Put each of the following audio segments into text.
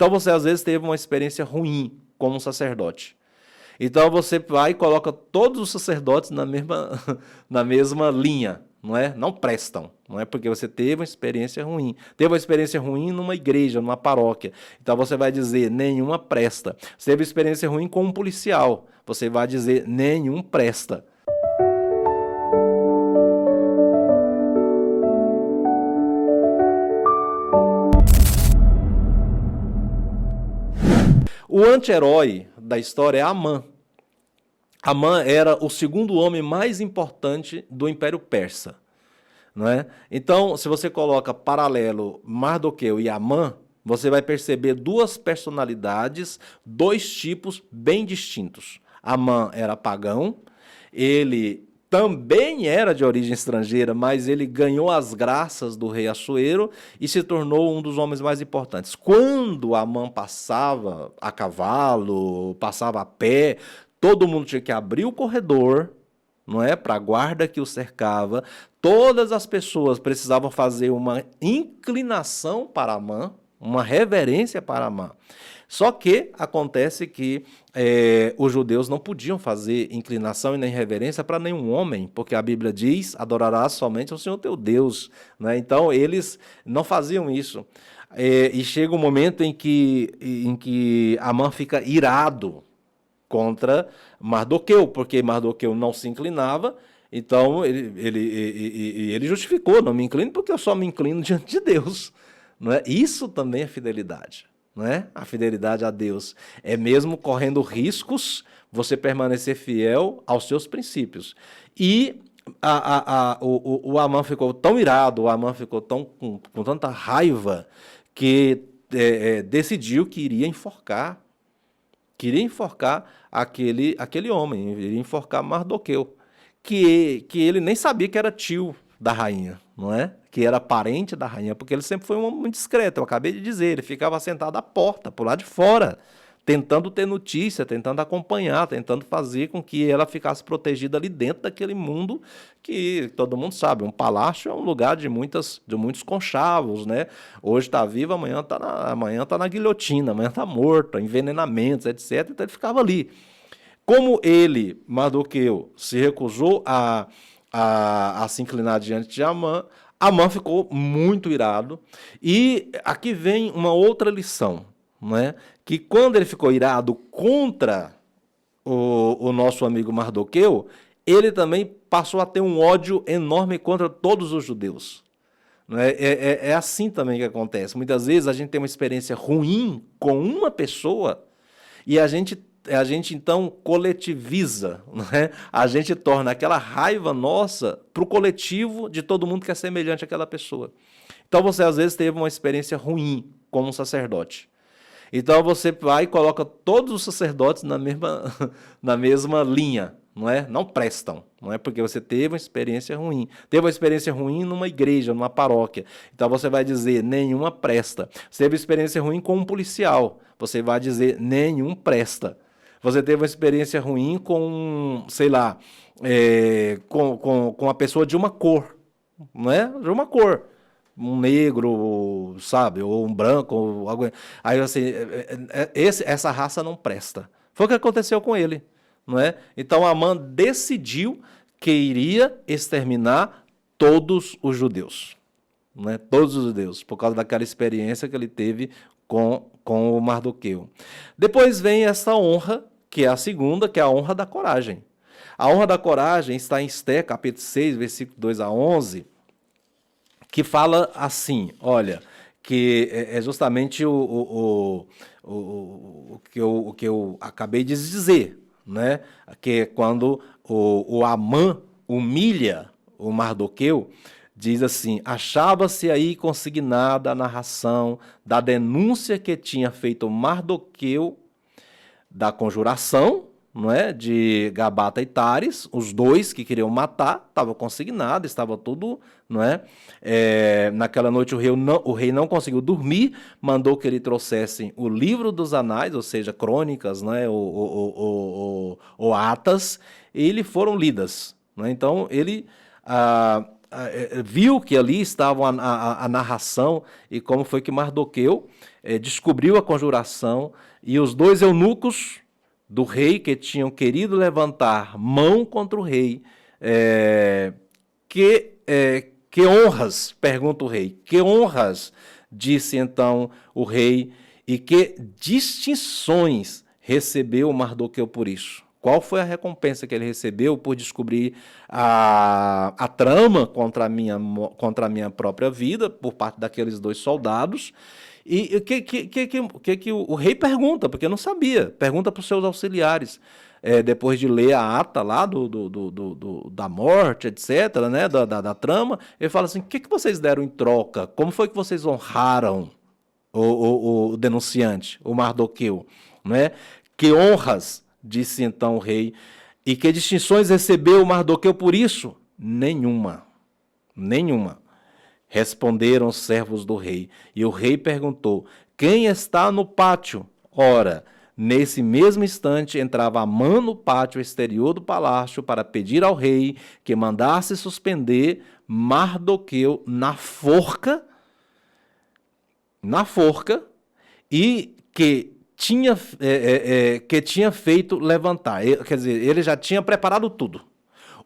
Então você às vezes teve uma experiência ruim como um sacerdote. Então você vai e coloca todos os sacerdotes na mesma, na mesma linha, não é? Não prestam, não é? Porque você teve uma experiência ruim. Teve uma experiência ruim numa igreja, numa paróquia. Então você vai dizer, nenhuma presta. Você teve uma experiência ruim com um policial. Você vai dizer, nenhum presta. O anti-herói da história é Amã. Amã era o segundo homem mais importante do Império Persa, não é? Então, se você coloca paralelo Mardoqueu e Amã, você vai perceber duas personalidades, dois tipos bem distintos. Amã era pagão, ele também era de origem estrangeira, mas ele ganhou as graças do rei Assuero e se tornou um dos homens mais importantes. Quando Amã passava a cavalo, passava a pé, todo mundo tinha que abrir o corredor, não é, para a guarda que o cercava. Todas as pessoas precisavam fazer uma inclinação para Amã, uma reverência para Amã. Só que acontece que os judeus não podiam fazer inclinação e nem reverência para nenhum homem, porque a Bíblia diz, adorarás somente ao Senhor teu Deus. Né? Então, eles não faziam isso. E chega um momento em que Amã fica irado contra Mardoqueu, porque Mardoqueu não se inclinava, então ele justificou, não me inclino porque eu só me inclino diante de Deus. Não é? Isso também é fidelidade. Não é? A fidelidade a Deus é mesmo correndo riscos você permanecer fiel aos seus princípios. E o Amã ficou tão irado, o Amã ficou com tanta raiva que decidiu que iria enforcar aquele homem, iria enforcar Mardoqueu, que ele nem sabia que era tio da rainha, não é? Que era parente da rainha, porque ele sempre foi um homem muito discreto, eu acabei de dizer, ele ficava sentado à porta, por lá de fora, tentando ter notícia, tentando acompanhar, tentando fazer com que ela ficasse protegida ali dentro daquele mundo que todo mundo sabe, um palácio é um lugar de muitos conchavos, né? Hoje está vivo, amanhã tá na guilhotina, amanhã está morto, envenenamentos, etc. Então ele ficava ali. Como ele, Mardoqueu, se recusou a se inclinar diante de Amã, Amã ficou muito irado. E aqui vem uma outra lição, né? Que quando ele ficou irado contra o nosso amigo Mardoqueu, ele também passou a ter um ódio enorme contra todos os judeus. É assim também que acontece. Muitas vezes a gente tem uma experiência ruim com uma pessoa e a gente então coletiviza, né? A gente torna aquela raiva nossa para o coletivo de todo mundo que é semelhante àquela pessoa. Então você às vezes teve uma experiência ruim como um sacerdote. Então você vai e coloca todos os sacerdotes na mesma linha, não é? Não prestam, não é? Porque você teve uma experiência ruim. Teve uma experiência ruim numa igreja, numa paróquia. Então você vai dizer, nenhuma presta. Você teve uma experiência ruim com um policial. Você vai dizer, nenhum presta. Você teve uma experiência ruim com, sei lá, com uma pessoa de uma cor, não é? De uma cor. Um negro, sabe, ou um branco, ou algo. Aí assim, essa raça não presta. Foi o que aconteceu com ele, não é? Então Amã decidiu que iria exterminar todos os judeus, não é? Todos os judeus, por causa daquela experiência que ele teve com o Mardoqueu. Depois vem essa honra, que é a segunda, que é a honra da coragem. A honra da coragem está em Esté, capítulo 6, versículo 2 a 11, que fala assim, olha, que é justamente o que eu acabei de dizer, né? Que é quando o Amã humilha o Mardoqueu, diz assim, achava-se aí consignada a narração da denúncia que tinha feito Mardoqueu da conjuração, não é, de Gabata e Tares, os dois que queriam matar, estava consignado, estava tudo, não é? Naquela noite o rei não conseguiu dormir, mandou que ele trouxessem o livro dos anais, ou seja, crônicas, não é? ou atas, e lhe foram lidas. Não é? Então ele viu que ali estava a narração e como foi que Mardoqueu descobriu a conjuração, e os dois eunucos do rei que tinham querido levantar mão contra o rei, que honras, pergunta o rei, que honras, disse então o rei, e que distinções recebeu Mardoqueu por isso? Qual foi a recompensa que ele recebeu por descobrir a trama contra a minha própria vida, por parte daqueles dois soldados? E o que o rei pergunta, porque não sabia, pergunta para os seus auxiliares, depois de ler a ata lá da morte, etc., né, da trama, ele fala assim, o que vocês deram em troca? Como foi que vocês honraram o denunciante, o Mardoqueu? Né? Que honras, disse então o rei, e que distinções recebeu Mardoqueu por isso? Nenhuma, nenhuma. Responderam os servos do rei. E o rei perguntou, quem está no pátio? Ora, nesse mesmo instante entrava Amã no pátio exterior do palácio para pedir ao rei que mandasse suspender Mardoqueu na forca, e que tinha feito levantar. Quer dizer, ele já tinha preparado tudo.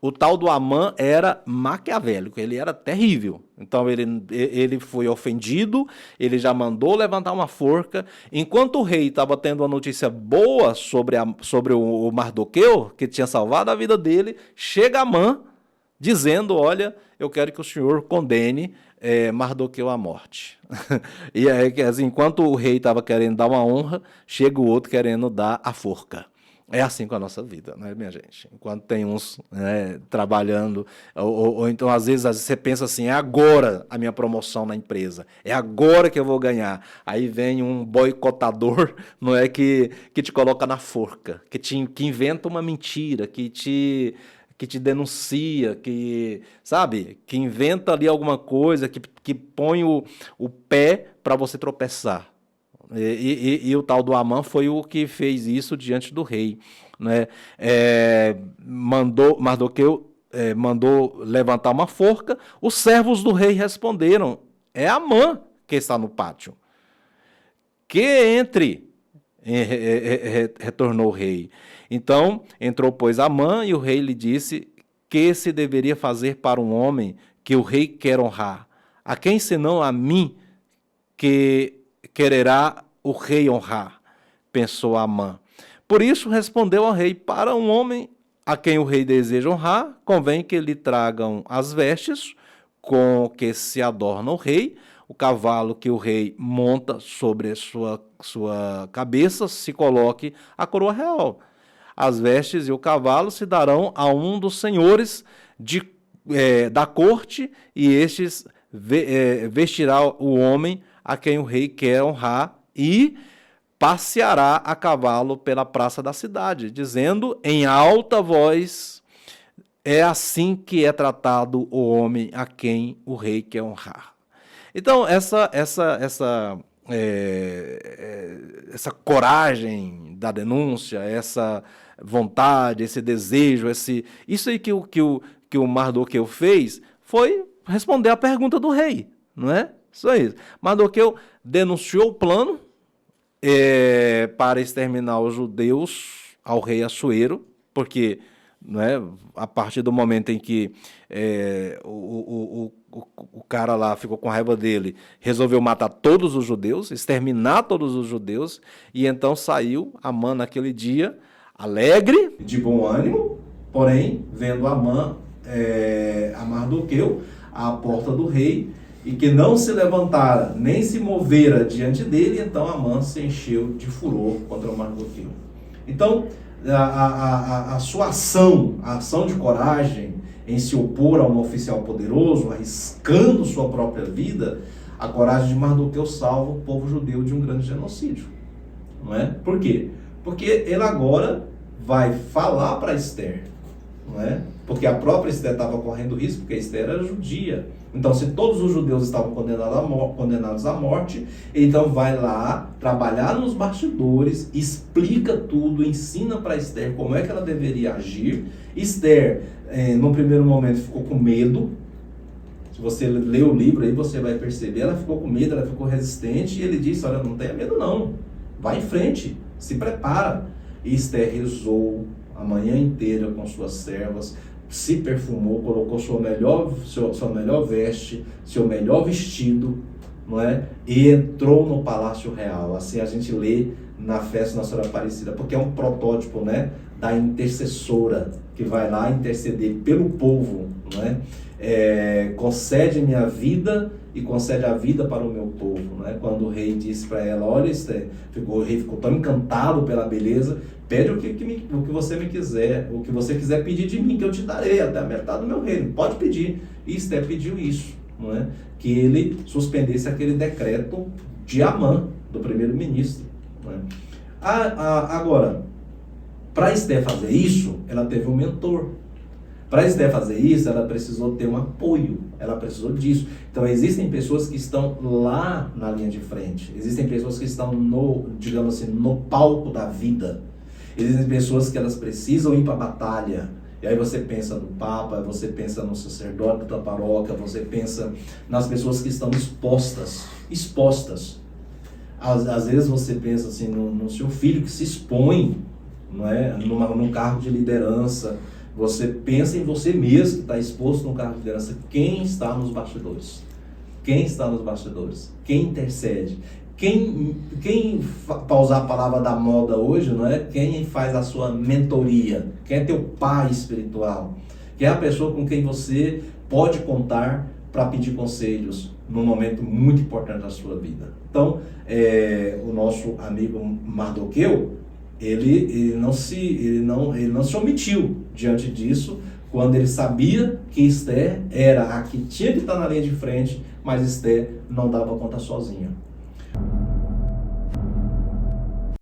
O tal do Amã era maquiavélico, ele era terrível. Então ele foi ofendido, ele já mandou levantar uma forca. Enquanto o rei estava tendo uma notícia boa sobre o Mardoqueu, que tinha salvado a vida dele, chega Amã dizendo, olha, eu quero que o senhor condene Mardoqueu à morte. E aí, assim, enquanto o rei estava querendo dar uma honra, chega o outro querendo dar a forca. É assim com a nossa vida, né, minha gente? Enquanto tem uns, né, trabalhando, ou então às vezes você pensa assim, é agora a minha promoção na empresa, é agora que eu vou ganhar. Aí vem um boicotador, não é, que te coloca na forca, que inventa uma mentira, que te denuncia, sabe, que inventa ali alguma coisa, que põe o pé para você tropeçar. E o tal do Amã foi o que fez isso diante do rei, né? Mardoqueu mandou levantar uma forca, os servos do rei responderam, é Amã que está no pátio. Que entre, retornou o rei. Então entrou, pois, Amã, e o rei lhe disse, que se deveria fazer para um homem que o rei quer honrar? A quem senão a mim que quererá o rei honrar? Pensou Amã. Por isso respondeu ao rei, para um homem a quem o rei deseja honrar, convém que lhe tragam as vestes com que se adorna o rei, o cavalo que o rei monta sobre sua cabeça, se coloque a coroa real. As vestes e o cavalo se darão a um dos senhores da corte, e estes vestirá o homem a quem o rei quer honrar, e passeará a cavalo pela praça da cidade, dizendo em alta voz, é assim que é tratado o homem a quem o rei quer honrar. Então, essa coragem da denúncia, essa vontade, esse desejo, isso aí que o Mardoqueu fez, foi responder à pergunta do rei, não é? Isso aí. Mardoqueu denunciou o plano para exterminar os judeus ao rei Assuero, porque, não é, a partir do momento em que o cara lá ficou com raiva dele, resolveu matar todos os judeus, exterminar todos os judeus, e então saiu Amã naquele dia, alegre, de bom ânimo, porém, vendo Amã, a Mardoqueu, à porta do rei, e que não se levantara, nem se movera diante dele, então Amã se encheu de furor contra o Mardoqueu. Então, a sua ação, a ação de coragem em se opor a um oficial poderoso, arriscando sua própria vida, a coragem de Mardoqueu salva o povo judeu de um grande genocídio. Não é? Por quê? Porque ele agora vai falar para Esther, não é? Porque a própria Esther estava correndo risco, porque Esther era judia. Então, se todos os judeus estavam condenados à morte, então vai lá trabalhar nos bastidores, explica tudo, ensina para Esther como é que ela deveria agir. Esther, no primeiro momento, ficou com medo, Se você ler o livro aí, você vai perceber, ela ficou com medo, ela ficou resistente, e ele disse, olha, não tenha medo não, vai em frente, se prepara. E Esther rezou a manhã inteira com suas servas, se perfumou, colocou sua melhor veste, seu melhor vestido, não é? E entrou no Palácio Real. Assim a gente lê na festa Nossa Senhora Aparecida, porque é um protótipo, né, da intercessora que vai lá interceder pelo povo, não é? Concede minha vida e concede a vida para o meu povo, não é? Quando o rei disse para ela, olha, Esther, o rei ficou tão encantado pela beleza, pede o que você me quiser, o que você quiser pedir de mim, que eu te darei até a metade do meu reino, pode pedir. E Esther pediu isso, não é? Que ele suspendesse aquele decreto de Amã, do primeiro-ministro, não é? Agora, para Esther fazer isso, ela teve um mentor. Para Esther fazer isso, ela precisou ter um apoio, ela precisou disso. Então, existem pessoas que estão lá na linha de frente, existem pessoas que estão no, digamos assim, no palco da vida. Existem pessoas que elas precisam ir para a batalha. E aí você pensa no Papa, você pensa no sacerdote da paróquia, você pensa nas pessoas que estão expostas. Às vezes você pensa assim no seu filho que se expõe, não é? Num cargo de liderança. Você pensa em você mesmo que está exposto no cargo de liderança. Quem está nos bastidores? Quem está nos bastidores? Quem intercede? Quem para usar a palavra da moda hoje, não é? Quem faz a sua mentoria? Quem é teu pai espiritual? Quem é a pessoa com quem você pode contar para pedir conselhos num momento muito importante da sua vida? Então, o nosso amigo Mardoqueu, ele não se omitiu diante disso, quando ele sabia que Esther era a que tinha que estar na linha de frente, mas Esther não dava conta sozinha.